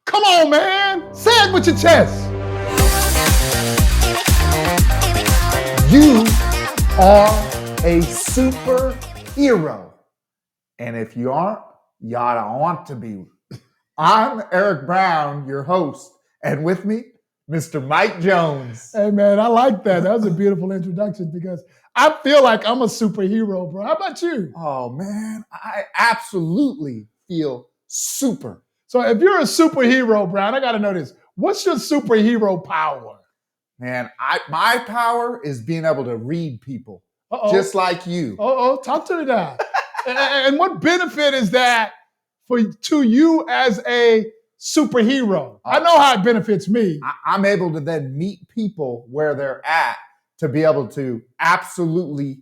Come on, man. Say it with your chest. You are a superhero. And if you aren't, you ought to want to be. I'm Eric Brown, your host, and with me, Mr. Mike Jones. Hey, man, I like that. That was a beautiful introduction because I feel like I'm a superhero, bro. How about you? Oh, man, I absolutely feel super. So if you're a superhero, Brown, I got to know this. What's your superhero power? Man, my power is being able to read people, just like you. Talk to me now. And what benefit is that to you as a superhero? I know how it benefits me. I'm able to then meet people where they're at to be able to absolutely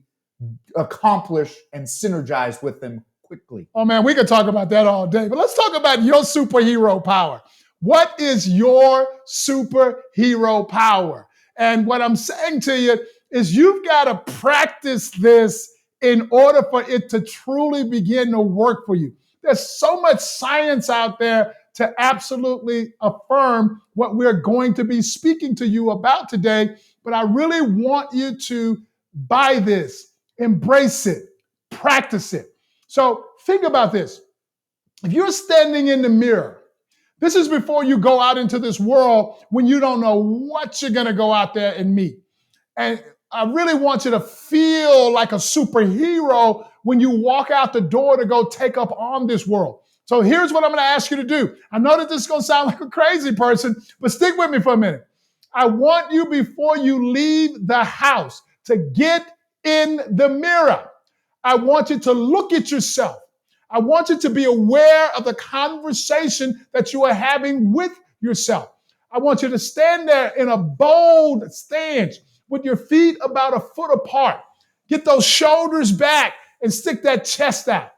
accomplish and synergize with them quickly. Oh, man, we could talk about that all day. But let's talk about your superhero power. What is your superhero power? And what I'm saying to you is you've got to practice this in order for it to truly begin to work for you. There's so much science out there to absolutely affirm what we're going to be speaking to you about today. But I really want you to buy this, embrace it, practice it. So think about this. If you're standing in the mirror, this is before you go out into this world when you don't know what you're going to go out there and meet. And I really want you to feel like a superhero when you walk out the door to go take up on this world. So here's what I'm going to ask you to do. I know that this is going to sound like a crazy person, but stick with me for a minute. I want you, before you leave the house, to get in the mirror. I want you to look at yourself. I want you to be aware of the conversation that you are having with yourself. I want you to stand there in a bold stance with your feet about a foot apart. Get those shoulders back and stick that chest out.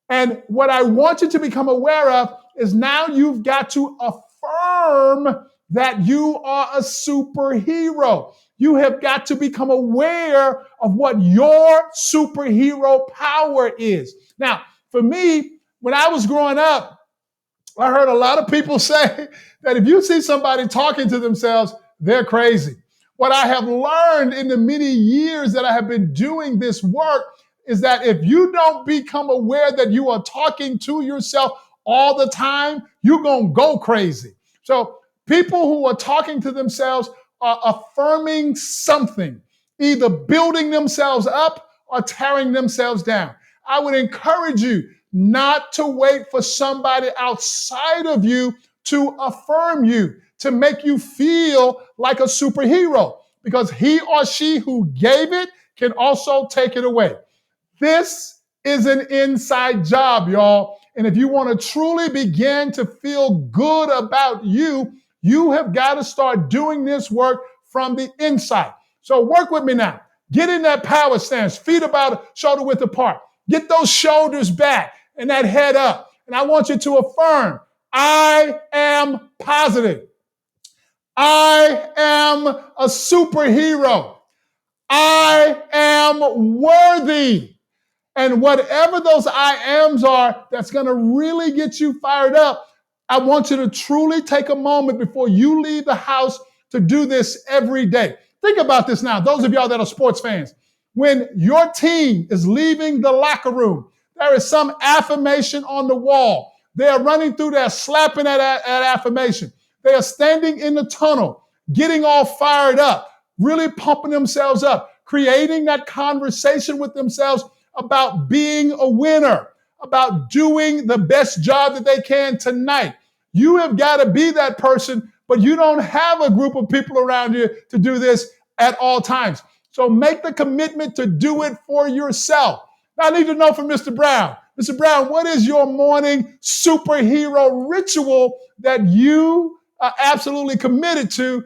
And what I want you to become aware of is now you've got to affirm that you are a superhero. You have got to become aware of what your superhero power is. Now, for me, when I was growing up, I heard a lot of people say that if you see somebody talking to themselves, they're crazy. What I have learned in the many years that I have been doing this work is that if you don't become aware that you are talking to yourself all the time, you're going to go crazy. So people who are talking to themselves are affirming something, either building themselves up or tearing themselves down. I would encourage you not to wait for somebody outside of you to affirm you, to make you feel like a superhero, because he or she who gave it can also take it away. This is an inside job, y'all. And if you want to truly begin to feel good about you, you have got to start doing this work from the inside. So work with me now. Get in that power stance, feet about shoulder width apart. Get those shoulders back and that head up. And I want you to affirm, I am positive. I am a superhero. I am worthy. And whatever those I ams are, that's going to really get you fired up. I want you to truly take a moment before you leave the house to do this every day. Think about this now, those of y'all that are sports fans. When your team is leaving the locker room, there is some affirmation on the wall. They are running through there, slapping at affirmation. They are standing in the tunnel, getting all fired up, really pumping themselves up, creating that conversation with themselves about being a winner, about doing the best job that they can tonight. You have got to be that person, but you don't have a group of people around you to do this at all times. So make the commitment to do it for yourself. Now, I need to know from Mr. Brown. Mr. Brown, what is your morning superhero ritual that you are absolutely committed to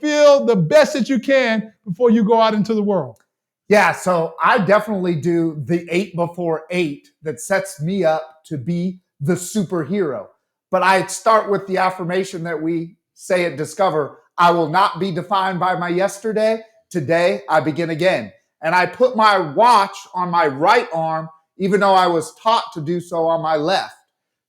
feel the best that you can before you go out into the world? Yeah, so I definitely do the 8 before 8 that sets me up to be the superhero. But I start with the affirmation that we say at Discover, I will not be defined by my yesterday. Today, I begin again. And I put my watch on my right arm, even though I was taught to do so on my left.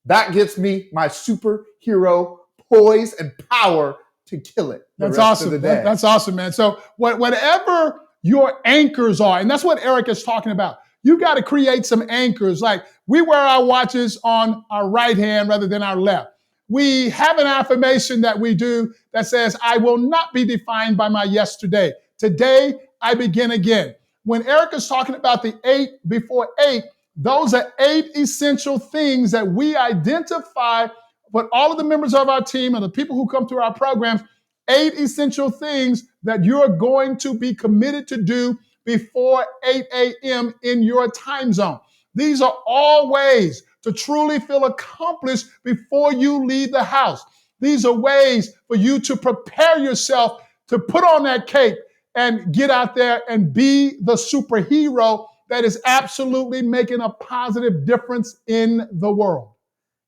That gives me my superhero poise and power to kill it. That's awesome. That's awesome, man. So whatever your anchors are, and that's what Eric is talking about. You got to create some anchors. Like we wear our watches on our right hand rather than our left. We have an affirmation that we do that says, I will not be defined by my yesterday. Today, I begin again. When Eric is talking about the 8 before 8, those are 8 essential things that we identify with all of the members of our team and the people who come through our programs, 8 essential things that you're going to be committed to do before 8 a.m. in your time zone. These are all ways to truly feel accomplished before you leave the house. These are ways for you to prepare yourself to put on that cape and get out there and be the superhero that is absolutely making a positive difference in the world.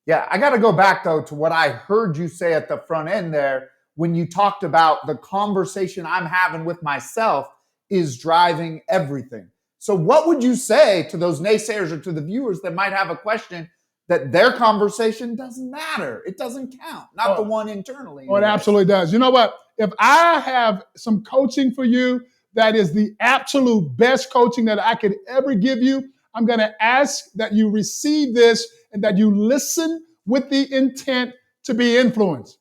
Yeah, I got to go back, though, to what I heard you say at the front end there when you talked about the conversation I'm having with myself is driving everything. So what would you say to those naysayers or to the viewers that might have a question that their conversation doesn't matter? It doesn't count, not the one internally. Oh, it absolutely does. You know what? If I have some coaching for you that is the absolute best coaching that I could ever give you, I'm going to ask that you receive this and that you listen with the intent to be influenced.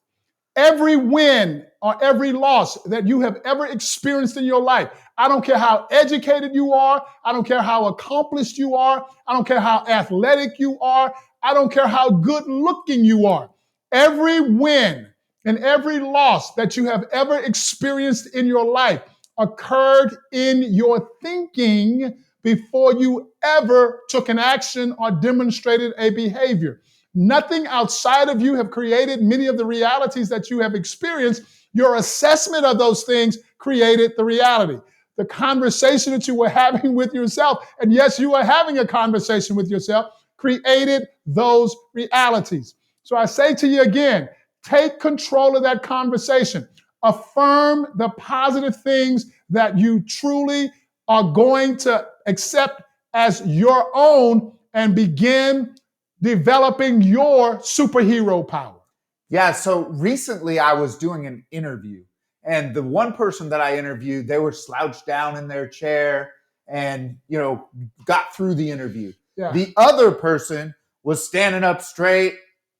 Every win or every loss that you have ever experienced in your life, I don't care how educated you are, I don't care how accomplished you are, I don't care how athletic you are, I don't care how good looking you are. Every win and every loss that you have ever experienced in your life occurred in your thinking before you ever took an action or demonstrated a behavior. Nothing outside of you have created many of the realities that you have experienced. Your assessment of those things created the reality. The conversation that you were having with yourself, and yes, you are having a conversation with yourself, created those realities. So I say to you again, take control of that conversation. Affirm the positive things that you truly are going to accept as your own and begin developing your superhero power. Yeah, so recently I was doing an interview, and the one person that I interviewed, they were slouched down in their chair and, got through the interview. Yeah. The other person was standing up straight,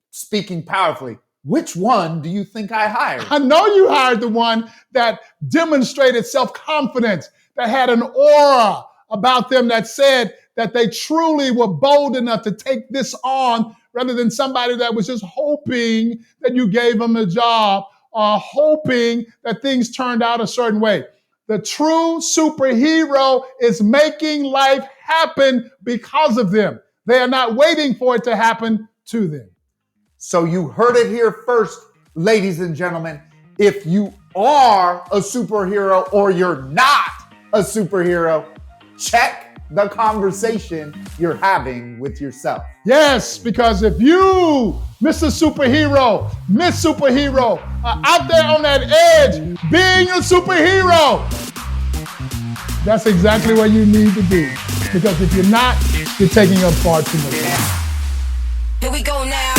speaking powerfully. Which one do you think I hired? I know you hired the one that demonstrated self-confidence, that had an aura about them that said that they truly were bold enough to take this on rather than somebody that was just hoping that you gave them a job or hoping that things turned out a certain way. The true superhero is making life happen because of them. They are not waiting for it to happen to them. So you heard it here first, ladies and gentlemen. If you are a superhero or you're not a superhero, check the conversation you're having with yourself. Yes, because if you, Mr. Superhero, Miss Superhero, are out there on that edge being a superhero, that's exactly where you need to be. Because if you're not, you're taking up far too much time. Here we go now.